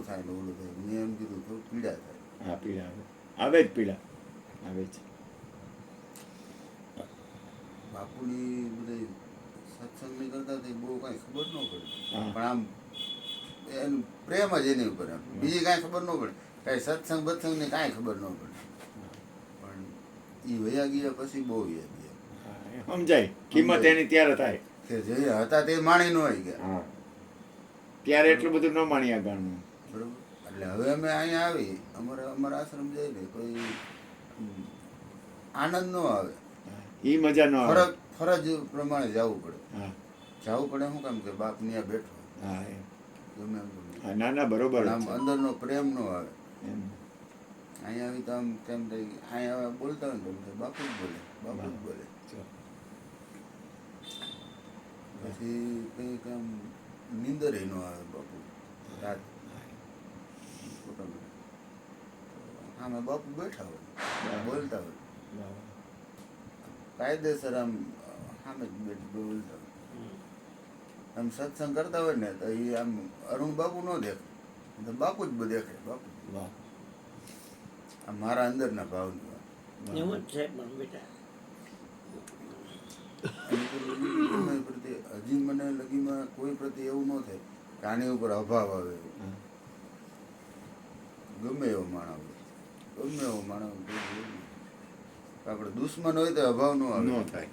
થાય ને ઓલું થાય. મેં એમ કીધું તો પીડા થાય. હા, પીડા આવે જ, પીડા આવે જ. બાપુની બધી સત્સંગની કરતા તે બહુ કાંઈ ખબર ન પડે, હા. પણ આમ એનું પ્રેમ જ એની ઉપર એમ. બીજી કાંઈ ખબર ન પડે, કાંઈ સત્સંગ બત્સંગની કાંઈ ખબર ન પડે, પણ એ વયા ગયા પછી બહુ યાદ ગયા. સમજાય કિંમત એની ત્યારે થાય કે જે હતા તે માણી ન આવી ગયા. હા, ત્યારે એટલું બધું ન માણ્યા ગાણું. બરોબર. એટલે હવે અમે અહીંયા આવી, અમારા આશ્રમ જઈને કોઈ આનંદ ન આવે. એ મજા ન આવે. ફરજ પ્રમાણે જવું પડે. હા, જવું પડે. શું કામ કે બાપ ત્યાં બેઠો. હા, ગમે એમ હા, ના ના, બરોબર. આમ અંદરનો પ્રેમ ન આવે. એમ અહીંયા આવી તો આમ કેમ થાય, અહીંયા બોલતા હોય ને તો બાપુ જ બોલે, બાપુ જ બોલે. પછી કંઈક આમ નીંદર ન આવે બાપુ રાત. આમાં બાપુ બેઠા હોય, બોલતા હોય કાયદેસર, આમ સામે જ બેઠી બોલતા હોય. આમ સત્સંગ કરતા હોય ને તો એ આમ અરુણ બાપુ ન દેખે, તો બાપુ જ દેખે. બાપુ આ મારા અંદરના ભાવની વાત. એમ જ છે પણ બેટા. હજી મને લગીમાં કોઈ પ્રત્યે એવું ન થાય કે આની ઉપર અભાવ આવે. ગમે એવો માણસ હોય, ગમે એવો માણસ આપણે દુશ્મન હોય તો અભાવ ન આવે. ન થાય.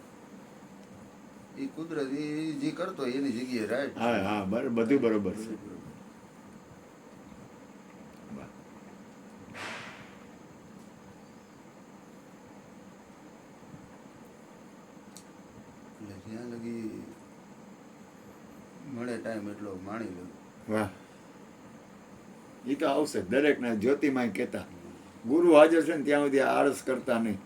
એ કુદરત એ જે કરતો હોય એની જગ્યાએ રાઈટ. હા, હા, બધું બરોબર છે. એટલે જ્યાં લગી મળે ટાઈમ એટલો માણી લો. વાહ, એ તો આવશે દરેકના. જ્યોતિમાં કહેતા ગુરુ હાજર છે ને ત્યાં સુધી આળસ કરતા નહીં.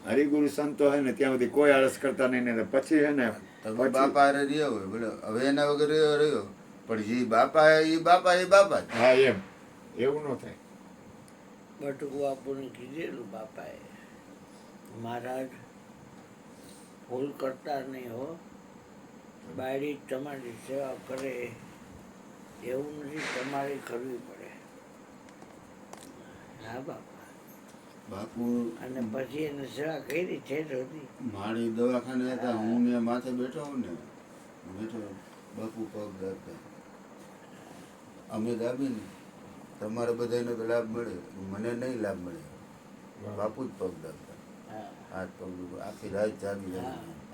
હરિગુરુ સંતો હોય ને ત્યાં સુધી કોઈ આળસ કરતા નહીં. ને પછી છે ને તમે બાપા હારે રહ્યો હોય બોલે, હવે એના વગર રહ્યો પણ જે બાપા એ બાપા જ. હા, એમ એવું ન થાય. બટુક બાપુને કીધેલું બાપાએ, મહારાજ ભૂલ કરતા નહીં હો, બાયડી તમારી સેવા કરે એવું નથી, તમારે કરવી પડે. હા બાપા. બાપુ અને પછી એને સેવા કરી છે હતી. મારી દવાખાને હતા, હું ને માથે બેઠો હોઉં ને, બેઠો બાપુ પગ દાબતા. અમે દાબી ને તમારે બધાને તો લાભ મળે, મને નહીં લાભ મળે. બાપુ જ પગ દાબતા, હાથ પગ આખી રાત જાગી જાય.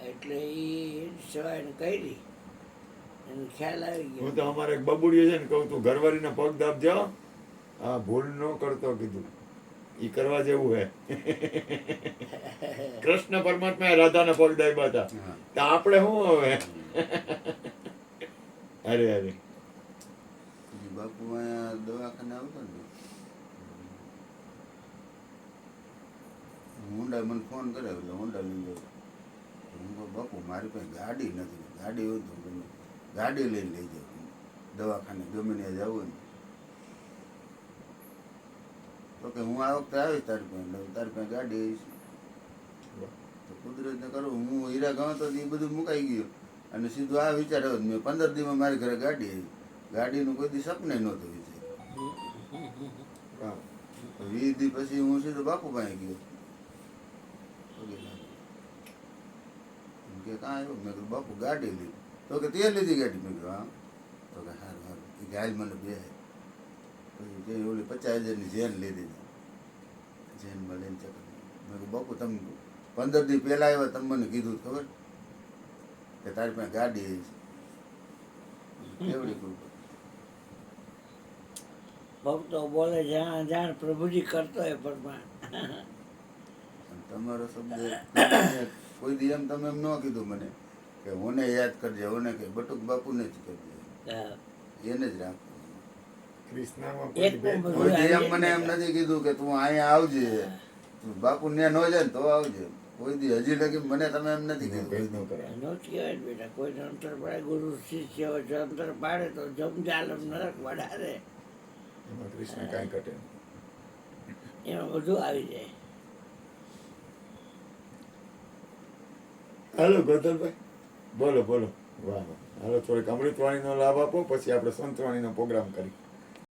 એટલે એ સેવા એને કરી, એને ખ્યાલ આવી ગયો. હું તો અમારે એક બબુડીએ છે ને કહું, તું ઘરવાળીને પગ દાબજો. હા, ભૂલ ન કરતો કીધું, ઈ કરવા જેવું હે. કૃષ્ણ પરમાત્મા રાધાના પગ દાબ્યા હતા, તો આપણે શું હવે? અરે અરે, બાપુ અહીંયા દવાખાને આવતો ને, ઊંડા મને ફોન કરે એટલે ઊંડા લઈ જાઉં. હું કહું બાપુ મારી પાસે ગાડી નથી, ગાડી હોય તો ગાડી લઈને લઈ જાઉં દવાખાને, ગમે ત્યાં જવું ને. તો કે હું આ વખતે આવીશ તારી પાસે, તારી પાસે ગાડી આવીશ. તો કુદરતને કરું, હું હીરા ગામ તો એ બધું મુકાઈ ગયું અને સીધું આ વિચાર આવ્યો. મેં 15 દિવસમાં મારી ઘરે ગાડી આવી. ગાડીનું કોઈ દી સપને નહોતું વિચાર. 20 દી પછી હું સીધો બાપુ પાસે ગયો. કે કાં આવ્યો? મેં કીધું બાપુ ગાડી લીધી. તો કે તે લીધી ગાડી? મેં કીધું હા. તો કે સારું સારું. એ ગાય મને બે પછી જે ઓલી 50,000ની જેન લીધી. જેનમાં લઈને ચક્કર. મેં કીધું બાપુ તમે 15 દી પહેલાં આવ્યા, તમે મને કીધું ખબર કે તારી પાસે ગાડી આવી છે. કેવડી કૃપા. ભક્તો બોલે જ્યાં જાણ પ્રભુજી કરતો હોય પ્રમાણ. તમારો શબ્દ કોઈ દી એમ તમે એમ ન કીધું મને કે ઓને યાદ કરજે, ઓને કે બટુક બાપુને જ કરજે, એને જ રાખો. કોઈ દી એમ મને એમ નથી કીધું કે તું અહીંયા આવજે, તું બાપુ ને ન જાય ને તો આવજે. કોઈ દી હજી લગી મને તમે એમ નથી કીધું. નો કહેવાય બેટા, કોઈને અંતર પાડે, ગુરુ શિષ્ય હોય જો અંતર પાડે તો જમજાલમ નરક વડારે, એમાં કૃષ્ણ કાંઈ ઘટે એમાં બધું આવી જાય. હાલો ગોધલભાઈ, બોલો બોલો. વાહ વાહ. હાલો થોડીક અમૃતવાણીનો લાભ આપો, પછી આપણે સંતવાણીનો પ્રોગ્રામ કરી.